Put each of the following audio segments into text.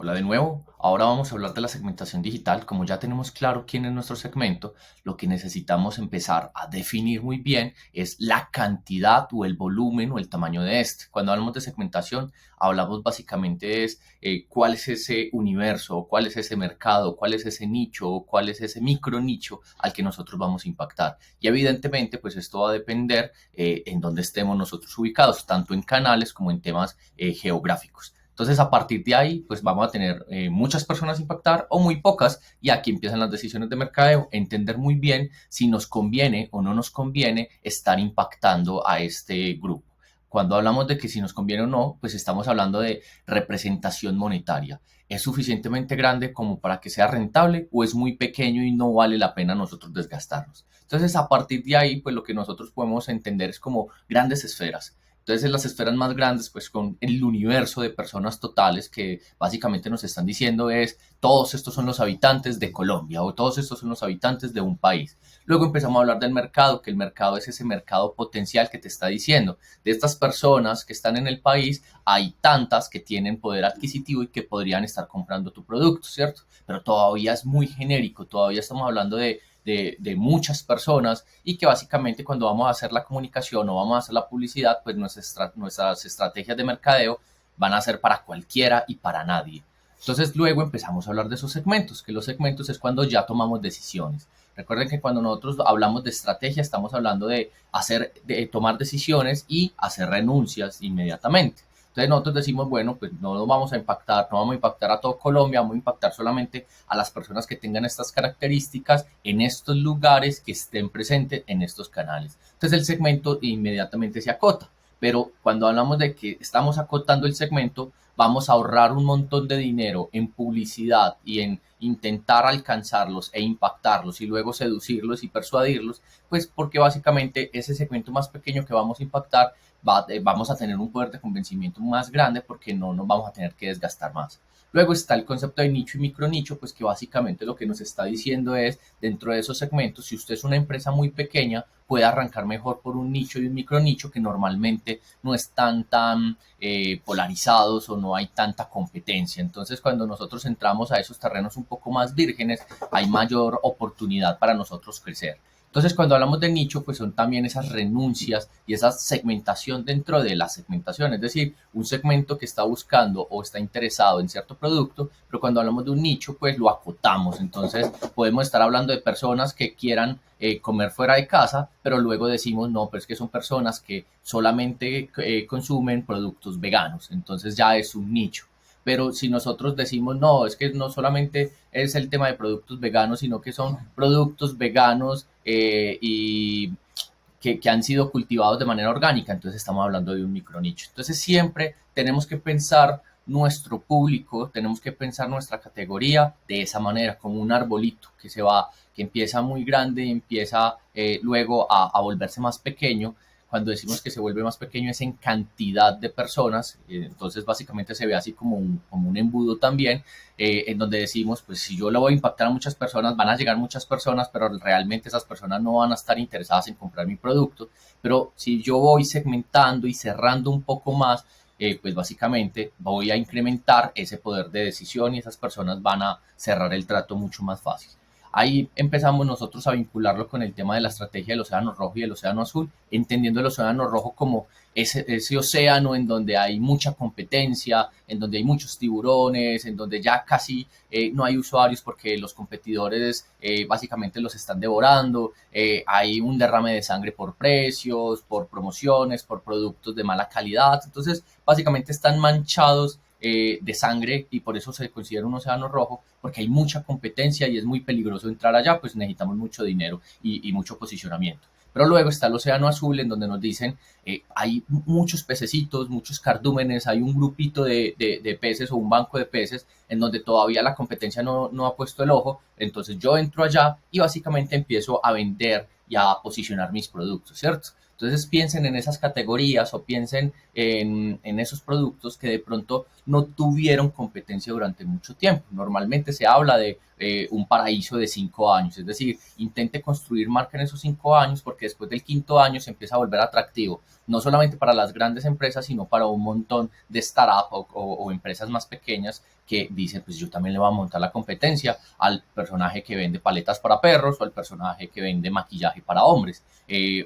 Hola de nuevo, ahora vamos a hablar de la segmentación digital. Como ya tenemos claro quién es nuestro segmento, lo que necesitamos empezar a definir muy bien es la cantidad o el volumen o el tamaño de este. Cuando hablamos de segmentación, hablamos básicamente es cuál es ese universo, cuál es ese mercado, cuál es ese nicho o cuál es ese micro nicho al que nosotros vamos a impactar. Y evidentemente, pues esto va a depender en dónde estemos nosotros ubicados, tanto en canales como en temas geográficos. Entonces, a partir de ahí, pues vamos a tener muchas personas a impactar o muy pocas, y aquí empiezan las decisiones de mercadeo, entender muy bien si nos conviene o no nos conviene estar impactando a este grupo. Cuando hablamos de que si nos conviene o no, pues estamos hablando de representación monetaria. ¿Es suficientemente grande como para que sea rentable o es muy pequeño y no vale la pena nosotros desgastarnos? Entonces, a partir de ahí, pues lo que nosotros podemos entender es como grandes esferas. Entonces, en las esferas más grandes, pues con el universo de personas totales que básicamente nos están diciendo es, todos estos son los habitantes de Colombia o todos estos son los habitantes de un país. Luego empezamos a hablar del mercado, que el mercado es ese mercado potencial que te está diciendo, de estas personas que están en el país, hay tantas que tienen poder adquisitivo y que podrían estar comprando tu producto, ¿cierto? Pero todavía es muy genérico, todavía estamos hablando de muchas personas y que básicamente cuando vamos a hacer la comunicación o vamos a hacer la publicidad, pues nuestras estrategias de mercadeo van a ser para cualquiera y para nadie. Entonces luego empezamos a hablar de esos segmentos, que los segmentos es cuando ya tomamos decisiones. Recuerden que cuando nosotros hablamos de estrategia estamos hablando de tomar decisiones y hacer renuncias inmediatamente. Entonces nosotros decimos, bueno, pues no nos vamos a impactar, no vamos a impactar a todo Colombia, vamos a impactar solamente a las personas que tengan estas características en estos lugares que estén presentes en estos canales. Entonces el segmento inmediatamente se acota. Pero cuando hablamos de que estamos acotando el segmento, vamos a ahorrar un montón de dinero en publicidad y en intentar alcanzarlos e impactarlos y luego seducirlos y persuadirlos, pues porque básicamente ese segmento más pequeño que vamos a impactar vamos a tener un poder de convencimiento más grande porque no nos vamos a tener que desgastar más. Luego está el concepto de nicho y micronicho, pues que básicamente lo que nos está diciendo es, dentro de esos segmentos, si usted es una empresa muy pequeña, puede arrancar mejor por un nicho y un micronicho que normalmente no están tan polarizados o no hay tanta competencia. Entonces, cuando nosotros entramos a esos terrenos un poco más vírgenes, hay mayor oportunidad para nosotros crecer. Entonces, cuando hablamos de nicho, pues son también esas renuncias y esa segmentación dentro de la segmentación, es decir, un segmento que está buscando o está interesado en cierto producto, pero cuando hablamos de un nicho, pues lo acotamos. Entonces, podemos estar hablando de personas que quieran comer fuera de casa, pero luego decimos, no, pero es que son personas que solamente consumen productos veganos, entonces ya es un nicho. Pero si nosotros decimos, no, es que no solamente es el tema de productos veganos, sino que son productos veganos y que han sido cultivados de manera orgánica, entonces estamos hablando de un micronicho. Entonces siempre tenemos que pensar nuestro público, tenemos que pensar nuestra categoría de esa manera, como un arbolito que empieza muy grande y empieza luego a volverse más pequeño. Cuando decimos que se vuelve más pequeño es en cantidad de personas, entonces básicamente se ve así como un embudo también, en donde decimos, pues si yo lo voy a impactar a muchas personas, van a llegar muchas personas, pero realmente esas personas no van a estar interesadas en comprar mi producto. Pero si yo voy segmentando y cerrando un poco más, pues básicamente voy a incrementar ese poder de decisión y esas personas van a cerrar el trato mucho más fácil. Ahí empezamos nosotros a vincularlo con el tema de la estrategia del océano rojo y el océano azul, entendiendo el océano rojo como ese océano en donde hay mucha competencia, en donde hay muchos tiburones, en donde ya casi no hay usuarios porque los competidores básicamente los están devorando, hay un derrame de sangre por precios, por promociones, por productos de mala calidad, entonces básicamente están manchados de sangre y por eso se considera un océano rojo, porque hay mucha competencia y es muy peligroso entrar allá, pues necesitamos mucho dinero y mucho posicionamiento. Pero luego está el océano azul en donde nos dicen hay muchos pececitos, muchos cardúmenes, hay un grupito de peces o un banco de peces en donde todavía la competencia no ha puesto el ojo, entonces yo entro allá y básicamente empiezo a vender y a posicionar mis productos, ¿cierto? Entonces piensen en esas categorías o piensen en esos productos que de pronto no tuvieron competencia durante mucho tiempo. Normalmente se habla de un paraíso de 5 años, es decir, intente construir marca en esos 5 años porque después del quinto año se empieza a volver atractivo, no solamente para las grandes empresas, sino para un montón de startups o empresas más pequeñas que dicen, pues yo también le voy a montar la competencia al personaje que vende paletas para perros o al personaje que vende maquillaje para hombres.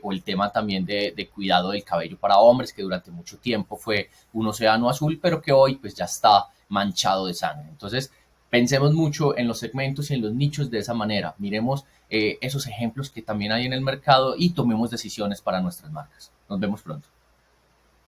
O el tema también de cuidado del cabello para hombres, que durante mucho tiempo fue un océano azul, pero que hoy pues ya está manchado de sangre. Entonces, pensemos mucho en los segmentos y en los nichos de esa manera. Miremos esos ejemplos que también hay en el mercado y tomemos decisiones para nuestras marcas. Nos vemos pronto.